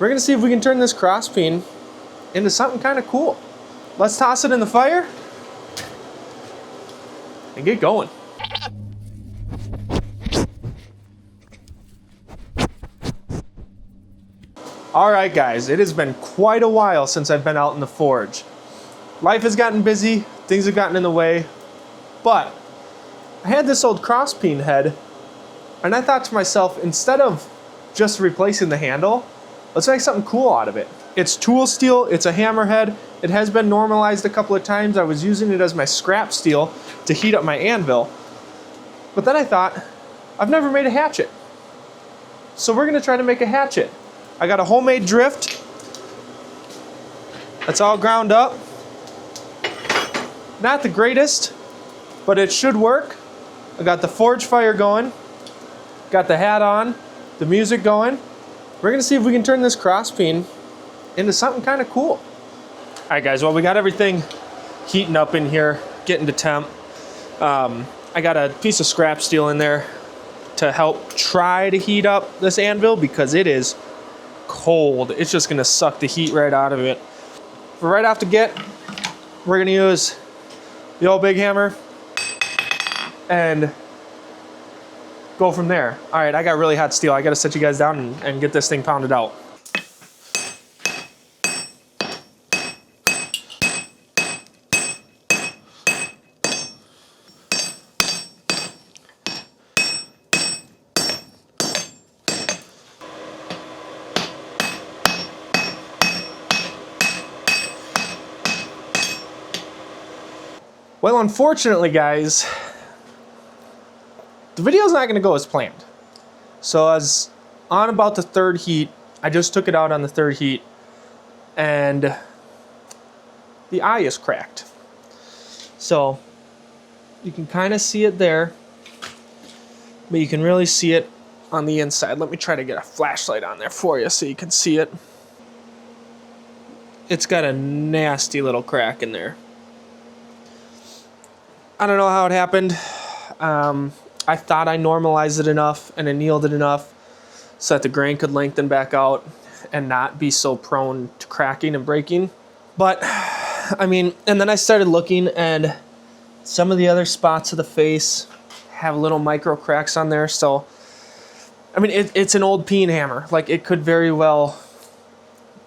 We're gonna see if we can turn this crosspeen into something kind of cool. Let's toss it in the fire and get going. All right, guys, it has been quite a while since I've been out in the forge. Life has gotten busy, things have gotten in the way, but I had this old crosspeen head, and I thought to myself, instead of just replacing the handle, let's make something cool out of it. It's tool steel, it's a hammerhead, it has been normalized a couple of times. I was using it as my scrap steel to heat up my anvil, but then I thought, I've never made a hatchet. So we're gonna try to make a hatchet. I got a homemade drift. That's all ground up. Not the greatest, but it should work. I got the forge fire going. Got the hat on, the music going. We're gonna see if we can turn this crosspeen into something kind of cool. All right, guys, well, we got everything heating up in here, getting to temp. I got a piece of scrap steel in there to help try to heat up this anvil because it is cold. It's just gonna suck the heat right out of it. But right off the get, we're gonna use the old big hammer and go from there. All right, I got really hot steel. I gotta set you guys down and get this thing pounded out. Well, unfortunately, guys, the video's not gonna go as planned. So I was on about the third heat. I just took it out on the third heat, and the eye is cracked. So you can kind of see it there, but you can really see it on the inside. Let me try to get a flashlight on there for you so you can see it. It's got a nasty little crack in there. I don't know how it happened. I thought I normalized it enough and annealed it enough so that the grain could lengthen back out and not be so prone to cracking and breaking. But, I mean, and then I started looking, and some of the other spots of the face have little micro cracks on there. So, I mean, it's an old peen hammer. Like, it could very well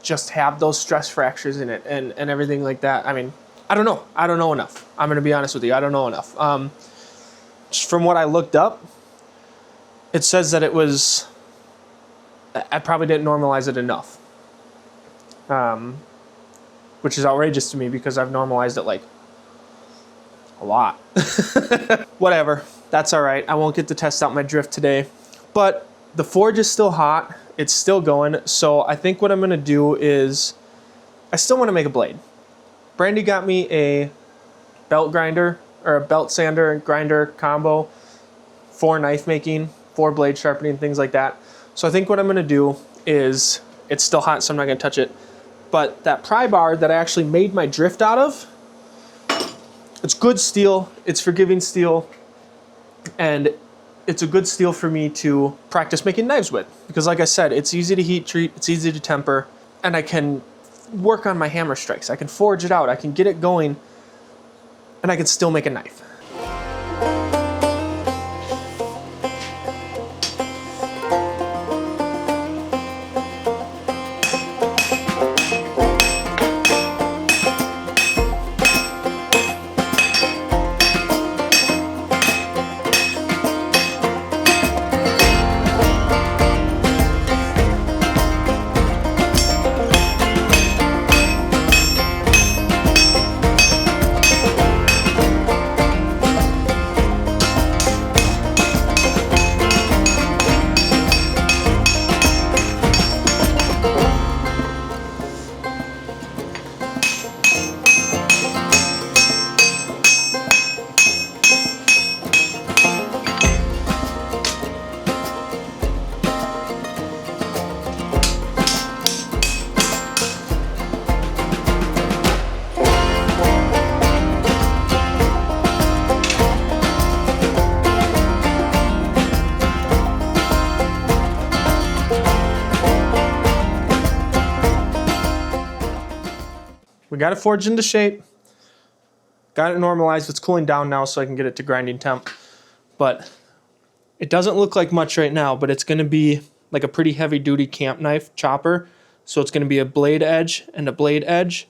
just have those stress fractures in it and everything like that. I mean, I don't know. I don't know enough. I'm going to be honest with you. I don't know enough. Just from what I looked up, it says that it was, I probably didn't normalize it enough. Which is outrageous to me because I've normalized it like a lot. Whatever. That's all right. I won't get to test out my drift today. But the forge is still hot. It's still going. So I think what I'm going to do is, I still want to make a blade. Brandy got me a belt grinder, or a belt sander and grinder combo for knife making, for blade sharpening, things like that. So I think what I'm gonna do is, it's still hot so I'm not gonna touch it, but that pry bar that I actually made my drift out of, it's good steel, it's forgiving steel, and it's a good steel for me to practice making knives with. Because like I said, it's easy to heat treat, it's easy to temper, and I can work on my hammer strikes. I can forge it out, I can get it going, and I can still make a knife. we got it forged into shape. Got it normalized. It's cooling down now so I can get it to grinding temp. But it doesn't look like much right now, but it's going to be like a pretty heavy duty camp knife chopper. So it's going to be a blade edge and a blade edge.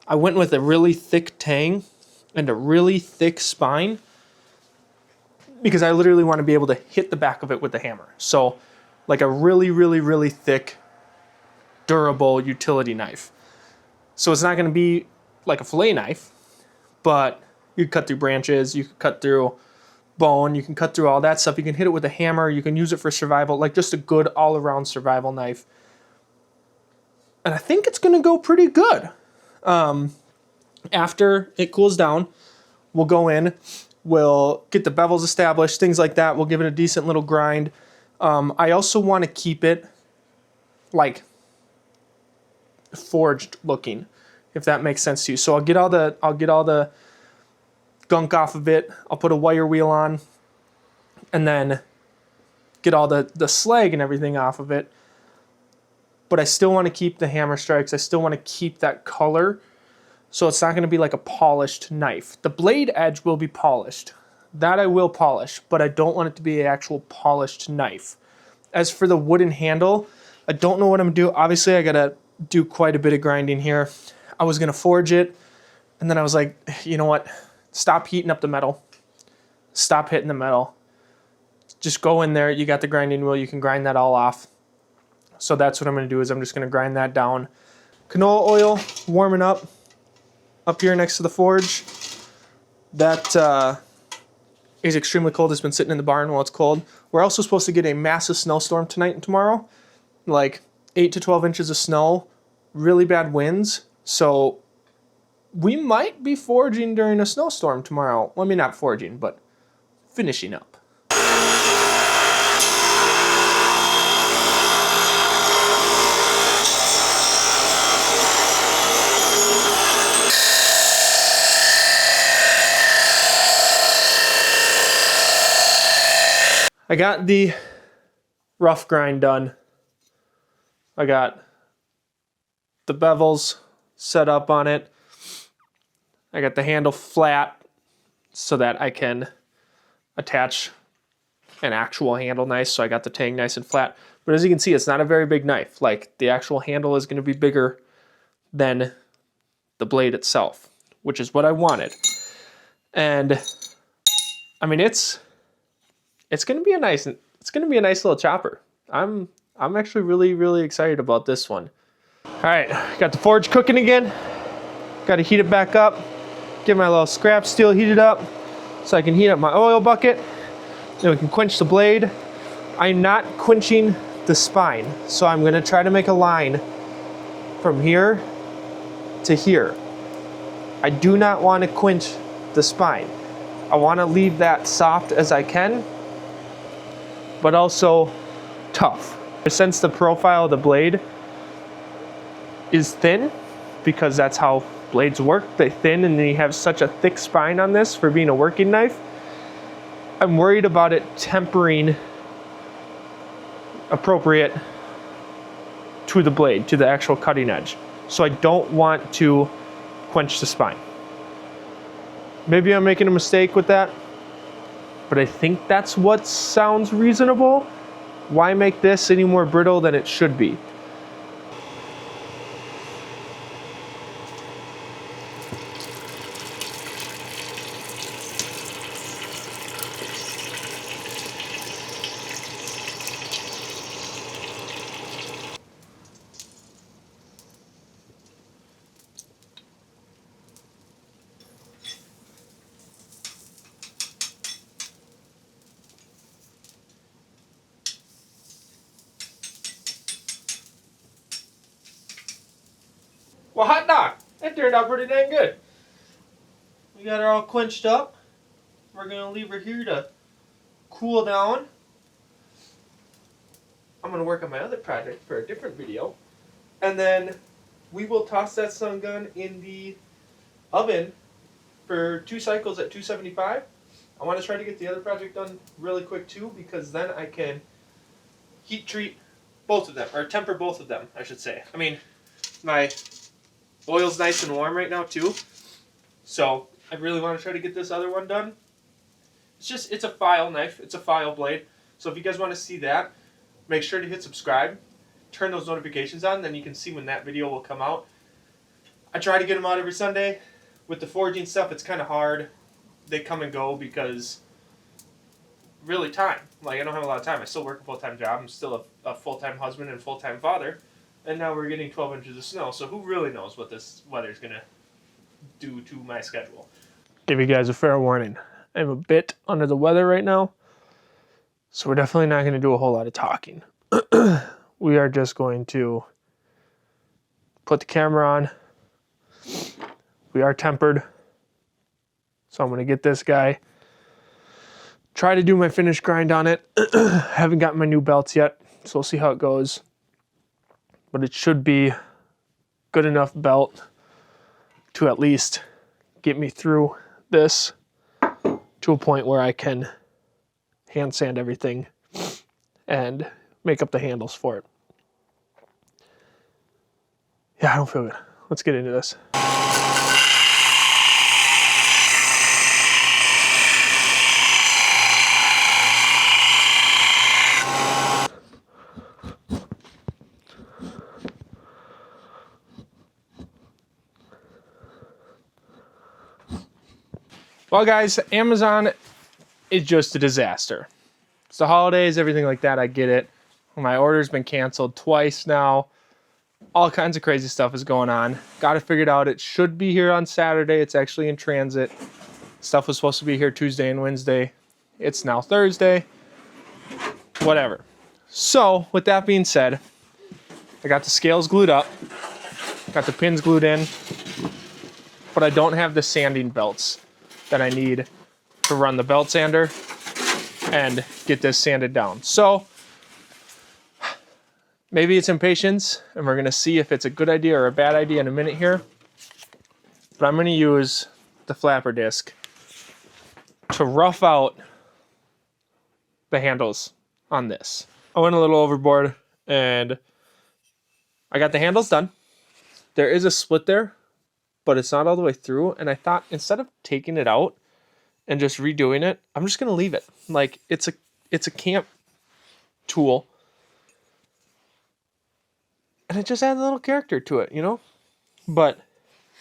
I went with a really thick tang and a really thick spine because I literally want to be able to hit the back of it with the hammer. So like a really, really, really thick, durable utility knife. So it's not going to be like a fillet knife, but you can cut through branches, you can cut through bone, you can cut through all that stuff. You can hit it with a hammer, you can use it for survival, like just a good all-around survival knife. And I think it's going to go pretty good. After it cools down, we'll go in, we'll get the bevels established, things like that. We'll give it a decent little grind. I also want to keep it like forged looking, if that makes sense to you. So I'll get all the gunk off of it. I'll put a wire wheel on and then get all the slag and everything off of it. But I still want to keep the hammer strikes. I still want to keep that color. So it's not going to be like a polished knife. The blade edge will be polished. That I will polish, but I don't want it to be an actual polished knife. As for the wooden handle, I don't know what I'm going to do. Obviously, I got to do quite a bit of grinding here. I was going to forge it, and then I was like, you know what? Stop heating up the metal. Stop hitting the metal. Just go in there. You got the grinding wheel. You can grind that all off. So that's what I'm going to do is I'm just going to grind that down. Canola oil warming up here next to the forge. That is extremely cold. It's been sitting in the barn while it's cold. We're also supposed to get a massive snowstorm tonight and tomorrow. Like 8 to 12 inches of snow. Really bad winds. So we might be forging during a snowstorm tomorrow. Well, I mean, not forging, but finishing up. I got the rough grind done. I got the bevels set up on it. I got the handle flat so that I can attach an actual handle nice. So I got the tang nice and flat. But as you can see, it's not a very big knife. Like the actual handle is going to be bigger than the blade itself, which is what I wanted. And I mean, it's going to be a nice little chopper. I'm actually really, really excited about this one. All right, got the forge cooking again. Got to heat it back up. Get my little scrap steel heated up so I can heat up my oil bucket. Then we can quench the blade. I'm not quenching the spine, so I'm going to try to make a line from here to here. I do not want to quench the spine. I want to leave that soft as I can, but also tough. Since the profile of the blade is thin, because that's how blades work, they thin, and then you have such a thick spine on this for being a working knife, I'm worried about it tempering appropriate to the blade, to the actual cutting edge. So I don't want to quench the spine. Maybe I'm making a mistake with that, but I think that's what sounds reasonable. Why make this any more brittle than it should be? Well, hot dog, that turned out pretty dang good. We got her all quenched up. We're gonna leave her here to cool down. I'm gonna work on my other project for a different video. And then we will toss that sun gun in the oven for 2 cycles at 275. I want to try to get the other project done really quick too, because then I can heat treat both of them, or temper both of them, I should say. I mean, my Oil's nice and warm right now too. So I really want to try to get this other one done. It's a file knife. It's a file blade. So if you guys want to see that, make sure to hit subscribe. Turn those notifications on, then you can see when that video will come out. I try to get them out every Sunday. With the forging stuff, it's kind of hard. They come and go because really time. Like, I don't have a lot of time. I still work a full-time job. I'm still a full-time husband and full-time father. And now we're getting 12 inches of snow. So who really knows what this weather's going to do to my schedule. Give you guys a fair warning. I'm a bit under the weather right now. So we're definitely not going to do a whole lot of talking. We are just going to put the camera on. We are tempered. So I'm going to get this guy. Try to do my finish grind on it. Haven't gotten my new belts yet, so we'll see how it goes. But it should be good enough belt to at least get me through this to a point where I can hand sand everything and make up the handles for it. Yeah, I don't feel good. Let's get into this. Well, guys, Amazon is just a disaster. It's the holidays, everything like that, I get it. My order's been canceled twice now. All kinds of crazy stuff is going on. Got it figured out. It should be here on Saturday. It's actually in transit. Stuff was supposed to be here Tuesday and Wednesday. It's now Thursday. Whatever. So, with that being said, I got the scales glued up. Got the pins glued in. But I don't have the sanding belts that I need to run the belt sander and get this sanded down. So maybe it's impatience, and we're gonna see if it's a good idea or a bad idea in a minute here. But I'm gonna use the flapper disc to rough out the handles on this. I went a little overboard and I got the handles done. There is a split there, but it's not all the way through. And I thought, instead of taking it out and just redoing it, I'm just gonna leave it. Like, it's a camp tool, and it just adds a little character to it, you know? But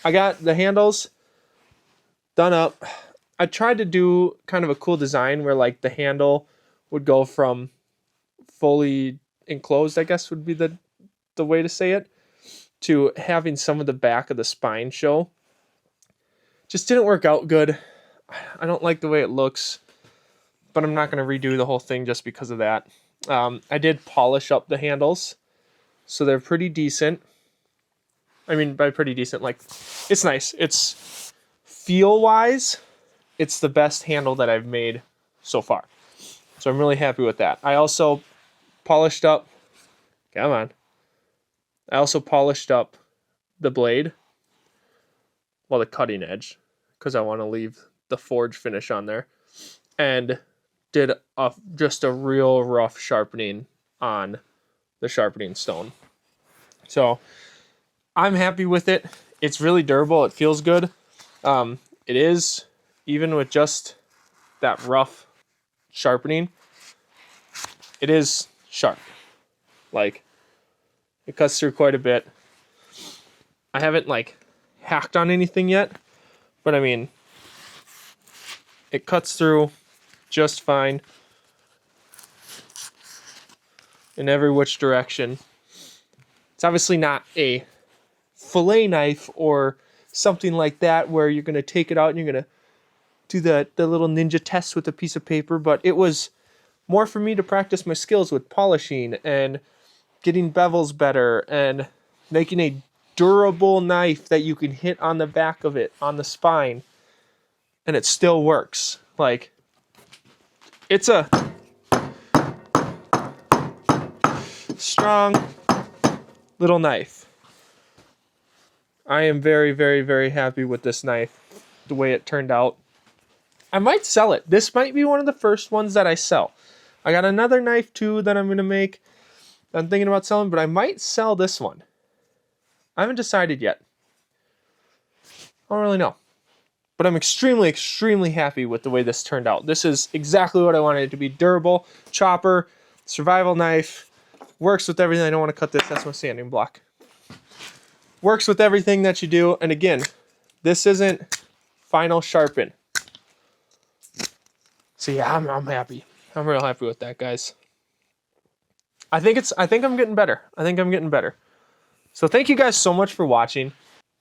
I got the handles done up. I tried to do kind of a cool design where, like, the handle would go from fully enclosed, I guess would be the way to say it, to having some of the back of the spine show. Just didn't work out good. I don't like the way it looks, but I'm not going to redo the whole thing just because of that. I did polish up the handles, so they're pretty decent. I mean, by pretty decent, like, it's nice. It's, feel-wise, it's the best handle that I've made so far. So I'm really happy with that. I also polished up, come on. I also polished up the blade, well, the cutting edge, because I want to leave the forge finish on there, and did just a real rough sharpening on the sharpening stone. So I'm happy with it. It's really durable. It feels good. It is, even with just that rough sharpening, it is sharp. Like, it cuts through quite a bit. I haven't, like, hacked on anything yet, but I mean, it cuts through just fine in every which direction. It's obviously not a fillet knife or something like that where you're going to take it out and you're going to do the little ninja test with a piece of paper, but it was more for me to practice my skills with polishing and getting bevels better and making a durable knife that you can hit on the back of it, on the spine, and it still works. Like, it's a strong little knife. I am very, very, very happy with this knife, the way it turned out. I might sell it. This might be one of the first ones that I sell. I got another knife too that I'm going to make. I'm thinking about selling, but I might sell this one. I haven't decided yet. I don't really know. But I'm extremely, extremely happy with the way this turned out. This is exactly what I wanted it to be. Durable, chopper, survival knife, works with everything. I don't want to cut this, that's my sanding block. Works with everything that you do. And again, this isn't final sharpen. So yeah, I'm happy. I'm real happy with that, guys. I think I'm getting better. I think I'm getting better. So thank you guys so much for watching.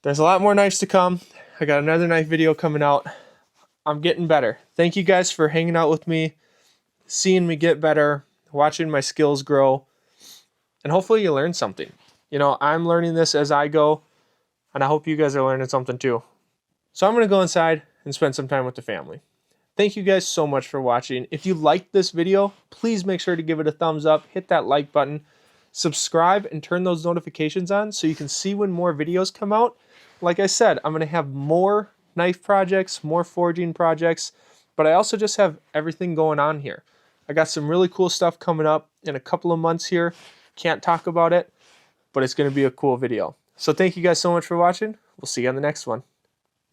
There's a lot more knives to come. I got another knife video coming out. I'm getting better. Thank you guys for hanging out with me, seeing me get better, watching my skills grow, and hopefully you learned something. You know, I'm learning this as I go, and I hope you guys are learning something too. So I'm going to go inside and spend some time with the family. Thank you guys so much for watching. If you liked this video, please make sure to give it a thumbs up, hit that like button, subscribe, and turn those notifications on so you can see when more videos come out. Like I said, I'm going to have more knife projects, more forging projects, but I also just have everything going on here. I got some really cool stuff coming up in a couple of months here. Can't talk about it, but it's going to be a cool video. So thank you guys so much for watching. We'll see you on the next one.